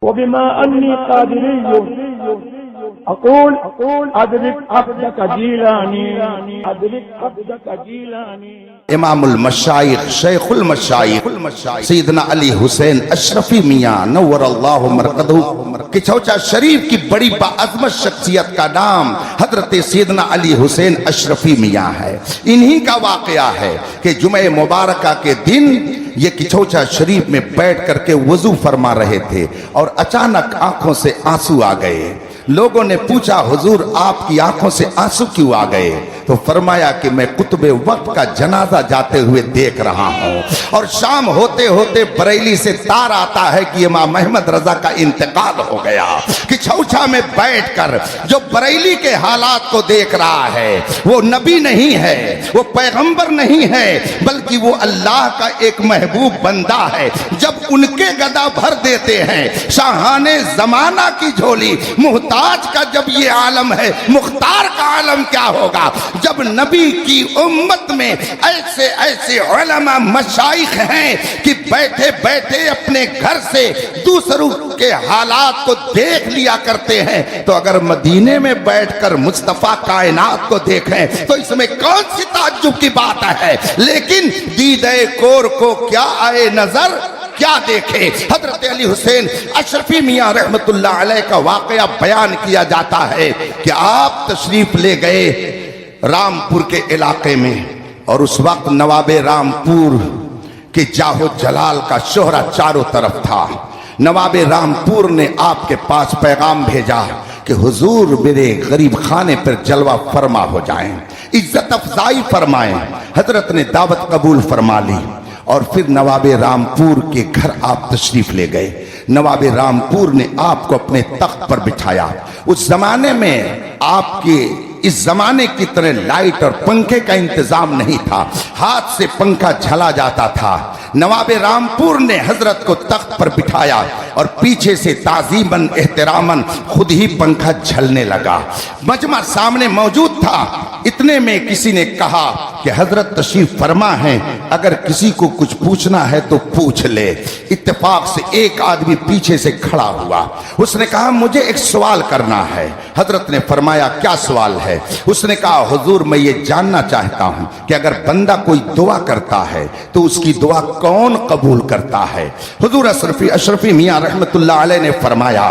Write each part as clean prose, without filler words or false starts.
وبما أني قادري أقول أدرك عبدك جيلاني أدرك عبدك جيلاني. امام المشائخ شیخ المشائخ سیدنا علی حسین اشرفی میاں نور اللہ مرقدہ کہ چوچا شریف کی بڑی باعظمت شخصیت کا نام حضرت سیدنا علی حسین اشرفی میاں ہے. انہی کا واقعہ ہے کہ جمعہ مبارکہ کے دن یہ کچھوچا شریف میں بیٹھ کر کے وضو فرما رہے تھے اور اچانک آنکھوں سے آنسو آ گئے. لوگوں نے پوچھا حضور آپ کی آنکھوں سے آنسو کیوں آ گئے؟ تو فرمایا کہ میں قطب وقت کا جنازہ جاتے ہوئے دیکھ رہا ہوں اور شام ہوتے ہوتے بریلی سے تار آتا ہے کہ امام محمد رضا کا انتقال ہو گیا. کہ چھوچا میں بیٹھ کر جو بریلی کے حالات کو دیکھ رہا ہے وہ نبی نہیں ہے، وہ پیغمبر نہیں ہے، بلکہ وہ اللہ کا ایک محبوب بندہ ہے. جب ان کے گدا بھر دیتے ہیں شاہان زمانہ کی جھولی، محتاج کا جب یہ عالم ہے مختار کا عالم کیا ہوگا؟ جب نبی کی امت میں ایسے ایسے علماء مشائخ ہیں کہ بیٹھے بیٹھے اپنے گھر سے دوسروں کے حالات کو دیکھ لیا کرتے ہیں، تو اگر مدینے میں بیٹھ کر مصطفیٰ کائنات کو دیکھیں تو اس میں کون سی تعجب کی بات ہے؟ لیکن دیدہ کور کو کیا آئے نظر کیا دیکھے. حضرت علی حسین اشرفی میاں رحمت اللہ علیہ کا واقعہ بیان کیا جاتا ہے کہ آپ تشریف لے گئے رامپور کے علاقے میں، اور اس وقت نواب رامپور کے جاہو جلال کا شہرہ چاروں طرف تھا. نواب رامپور نے آپ کے پاس پیغام بھیجا کہ حضور میرے غریب خانے پر جلوہ فرما ہو جائیں، عزت افزائی فرمائیں. حضرت نے دعوت قبول فرما لی اور پھر نواب رامپور کے گھر آپ تشریف لے گئے. نواب رامپور نے آپ کو اپنے تخت پر بٹھایا. اس زمانے میں آپ کے اس زمانے کی طرح لائٹ اور پنکھے کا انتظام نہیں تھا، ہاتھ سے پنکھا جھلا جاتا تھا. نواب رامپور نے حضرت کو تخت پر بٹھایا اور پیچھے سے تعظیماً احتراماً خود ہی پنکھا جھلنے لگا. مجمع سامنے موجود تھا. اتنے میں کسی نے کہا کہ حضرت تشریف فرما ہیں، اگر کسی کو کچھ پوچھنا ہے تو پوچھ لے. اتفاق سے ایک آدمی پیچھے سے کھڑا ہوا. اس نے کہا مجھے ایک سوال کرنا ہے. حضرت نے فرمایا کیا سوال ہے؟ اس نے کہا حضور میں یہ جاننا چاہتا ہوں کہ اگر بندہ کوئی دعا کرتا ہے تو اس کی دعا کون قبول کرتا ہے؟ حضور اشرفی میاں رحمت اللہ علیہ نے فرمایا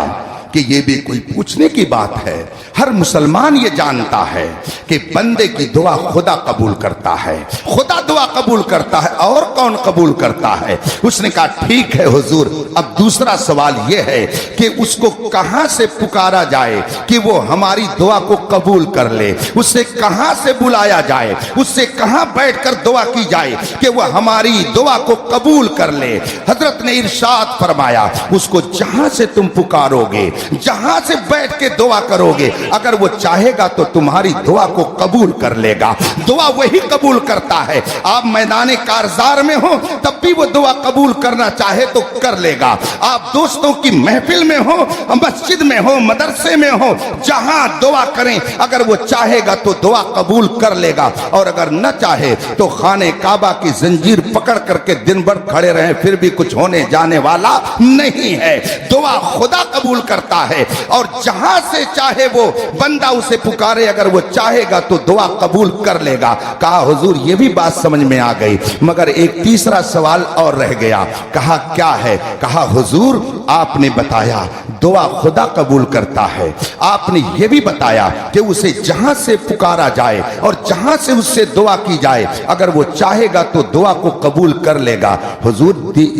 کہ یہ بھی کوئی پوچھنے کی بات ہے؟ ہر مسلمان یہ جانتا ہے کہ بندے کی دعا خدا قبول کرتا ہے، خدا دعا قبول کرتا ہے، اور کون قبول کرتا ہے؟ اس نے کہا ٹھیک ہے حضور، اب دوسرا سوال یہ ہے کہ اس کو کہاں سے پکارا جائے کہ وہ ہماری دعا کو قبول کر لے؟ اس سے کہاں سے بلایا جائے؟ اس سے کہاں بیٹھ کر دعا کی جائے کہ وہ ہماری دعا کو قبول کر لے؟ حضرت نے ارشاد فرمایا اس کو جہاں سے تم پکارو گے، جہاں سے بیٹھ کے دعا کرو گے، اگر وہ چاہے گا تو تمہاری دعا کو قبول کر لے گا. دعا وہی قبول کرتا ہے. آپ میدان کارزار میں ہو تب بھی وہ دعا قبول کرنا چاہے تو کر لے گا. آپ دوستوں کی محفل میں ہو، مسجد میں ہو، مدرسے میں ہو، جہاں دعا کریں اگر وہ چاہے گا تو دعا قبول کر لے گا، اور اگر نہ چاہے تو خانہ کعبہ کی زنجیر پکڑ کر کے دن بھر کھڑے رہیں پھر بھی کچھ ہونے جانے والا نہیں ہے. دعا خدا قبول کرتا ہے، اور جہاں سے چاہے وہ بندہ اسے پکارے اگر وہ چاہے گا تو دعا قبول کر لے گا. کہا حضور یہ بھی بات سمجھ میں آ گئی، مگر ایک تیسرا سوال اور رہ گیا. کہا کیا ہے؟ کہا حضور آپ نے بتایا دعا خدا قبول کرتا ہے، آپ نے یہ بھی بتایا کہ اسے جہاں سے پکارا جائے اور جہاں سے اس سے دعا کی جائے اگر وہ چاہے گا تو دعا کو قبول کر لے گا. حضور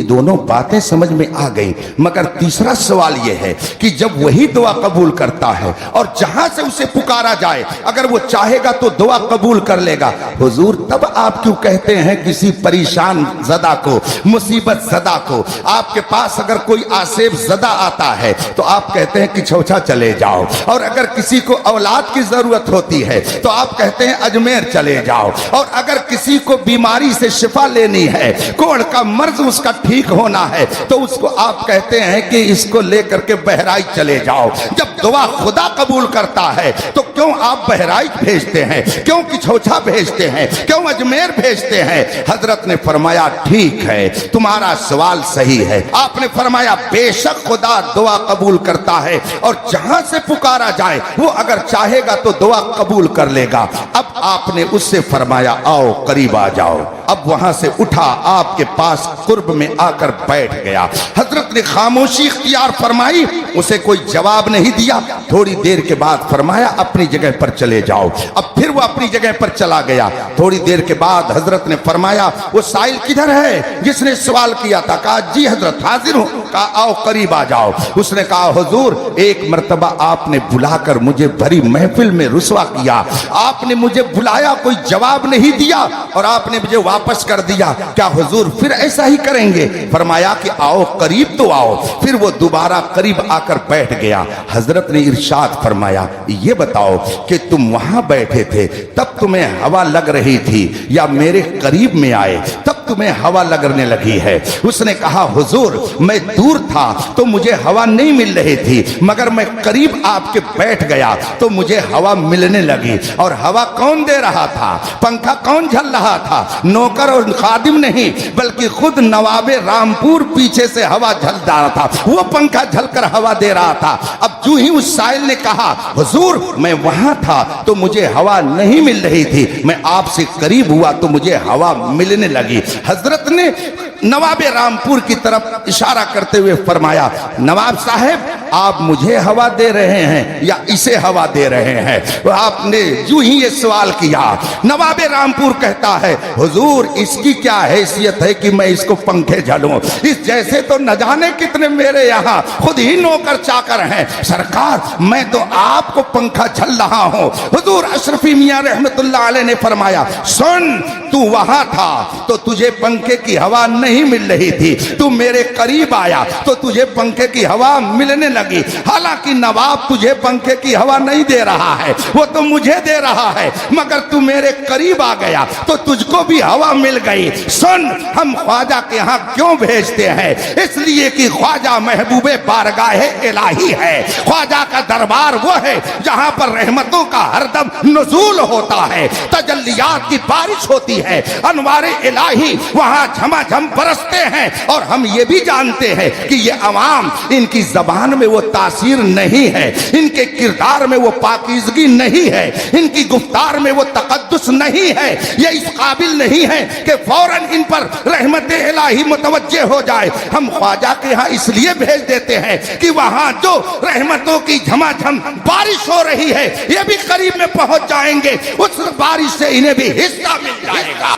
دونوں باتیں سمجھ میں آ گئی، مگر تیسرا سوال یہ ہے کہ جب وہی دعا قبول کرتا ہے اور جہاں سے اسے پکارا جائے اگر وہ چاہے گا تو دعا قبول کر لے گا، حضور تب آپ کیوں کہتے ہیں کسی پریشان زدہ کو، مصیبت زدہ کو، آپ کے پاس اگر کوئی آصف زدہ آتا ہے تو آپ کہتے ہیں کہ چھوچا چلے جاؤ، اور اگر کسی کو اولاد کی ضرورت ہوتی ہے تو آپ کہتے ہیں اجمیر چلے جاؤ، اور اگر کسی کو بیماری سے شفا لینی ہے، کوڑ کا مرض اس کا ٹھیک ہونا ہے تو اس کو آپ کہتے ہیں کہ اس کو لے کر کے بہرائچ چلے جاؤ. جب دعا خدا قبول کرتا ہے تو کیوں آپ بہرائچ بھیجتے ہیں، کیوں کچھوچا بھیجتے ہیں، کیوں اجمیر بھیجتے ہیں؟ حضرت نے فرمایا ٹھیک ہے، تمہارا سوال صحیح ہے۔ آپ نے فرمایا بے شک خدا دعا قبول کرتا ہے، اور جہاں سے پکارا جائے وہ اگر چاہے گا تو دعا قبول کر لے گا۔ اب آپ نے اس سے فرمایا آؤ قریب آ جاؤ۔ اب وہاں سے اٹھا، آپ کے پاس قرب میں آ کر بیٹھ گیا۔ حضرت نے خاموشی اختیار فرمائی، اسے کوئی جواب نہیں دیا۔ تھوڑی دیر کے بعد فرمایا اپنی جگہ پر چلے جاؤ۔ اب پھر وہ اپنی جگہ پر چلا گیا۔ تھوڑی دیر کے بعد حضرت نے فرمایا وہ سائل کدھر ہے جس نے سوال کیا تھا؟ کہا جی حضرت حاضر ہوں۔ کہا آؤ قریب آ جاؤ۔ اس نے کہا حضور ایک مرتبہ آپ نے بلا کر مجھے بھری محفل میں رسوا کیا، آپ نے مجھے بلایا کوئی جواب نہیں دیا اور آپ نے مجھے واپس کر دیا، کیا حضور پھر ایسا ہی کریں گے؟ فرمایا کہ آؤ قریب تو آؤ۔ پھر وہ دوبارہ قریب آ کر بیٹھ گیا۔ حضرت نے ارشاد فرمایا یہ بتاؤ کہ تم وہاں بیٹھے تھے تب تمہیں ہوا لگ رہی تھی یا میرے قریب میں آئے تب تمہیں ہوا لگنے لگی ہے؟ اس نے کہا حضور میں دور تھا تو مجھے ہوا نہیں مل رہی تھی، مگر میں قریب آپ کے بیٹھ گیا تو مجھے ہوا ملنے لگی۔ اور ہوا کون دے رہا تھا؟ پنکھا کون جھل رہا تھا؟ نوکر اور خادم نہیں بلکہ خود نواب رامپور پیچھے سے ہوا جھل رہا تھا، وہ پنکھا جھل کر ہوا دے رہا تھا۔ اب جو ہی اس سائل نے کہا حضور میں وہاں تھا تو مجھے ہوا نہیں مل رہی تھی، میں آپ سے قریب ہوا تو مجھے ہوا ملنے لگی۔ حضرت نے نواب رامپور کی طرف اشارہ کرتے ہوئے فرمایا نواب صاحب آپ مجھے ہوا دے رہے ہیں یا اسے ہوا دے رہے ہیں؟ آپ نے جو ہی یہ سوال کیا، نواب رامپور کہتا ہے حضور اس کی کیا حیثیت ہے کہ میں اس کو پنکھے جھلوں؟ اس جیسے تو نہ جانے کتنے میرے یہاں خود ہی نوکر چاکر ہیں، سرکار میں تو آپ کو پنکھا جھل رہا ہوں۔ حضور اشرفی میاں رحمت اللہ علیہ نے فرمایا سن تو وہاں تھا تو تجھے پنکھے کی ہوا نہیں مل رہی تھی، تو میرے قریب آیا تو تجھے پنکھے کی ہوا ملنے لگی۔ حالانکہ نواب تجھے پنکھے کی ہوا نہیں دے رہا ہے، وہ تو مجھے دے رہا ہے، مگر تو میرے قریب آ گیا تو تجھ کو بھی ہوا مل گئی۔ سن ہم خواجہ کے ہاں کیوں بھیجتے ہیں؟ اس لیے کہ خواجہ محبوب بارگاہ الہی ہے، خواجہ کا دربار وہ ہے جہاں پر رحمتوں کا ہر دم نزول ہوتا ہے، تجلیات کی بارش ہوتی ہے، انوار الہی وہاں جھما جھم برستے ہیں۔ اور ہم یہ بھی جانتے ہیں کہ یہ عوام ان کی زبان میں وہ تاثیر نہیں ہے، ان کے کردار میں وہ پاکیزگی نہیں ہے، ان کی گفتار میں وہ تقدس نہیں ہے، یہ اس قابل نہیں ہے کہ فوراً ان پر رحمت الہی متوجہ ہو جائے۔ ہم خواجہ کے ہاں اس لیے بھیج دیتے ہیں کہ وہاں جو رحمتوں کی جھما جھم بارش ہو رہی ہے یہ بھی قریب میں پہنچ جائیں گے، اس بارش سے انہیں بھی حصہ مل جائے گا۔